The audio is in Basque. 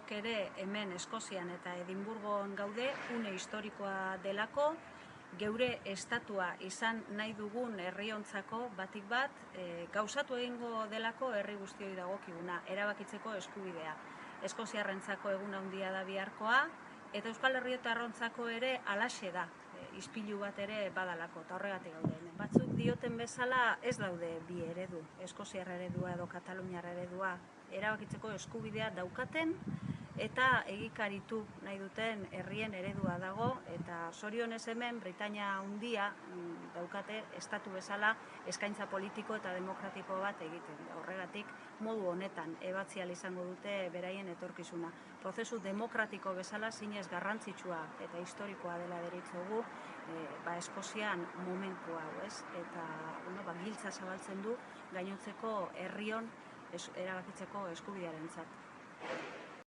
geok ere hemen Eskozian eta Edinburgon gaude, une historikoa delako, geure estatua izan nahi dugun herriontzako batik bat, gauzatu egingo delako herri guztioi dagokiguna, erabakitzeko eskubidea. Eskoziarrentzako egun handia da biharkoa, eta Euskal Herriotarrontzako ere halaxe da, ispilu bat ere badalako, eta horregatik gaude hemen. Batzuk dioten bezala ez daude bi eredu, Eskoziar eredua edo Kataluniar eredua, erabakitzeko eskubidea daukaten, eta egikaritu nahi duten herrien eredua dago, eta zorionez hemen Britainia Handia daukate estatu bezala eskaintza politiko eta demokratiko bat egiten. Horregatik modu honetan ebatzi ahal izango dute beraien etorkizuna. Prozesu demokratiko bezala zinez garrantzitsua eta historikoa dela deritzogu Eskozian momentu hau, ez? Eta giltza zabaltzen du gainontzeko herrion erabakitzeko eskubidearentzat.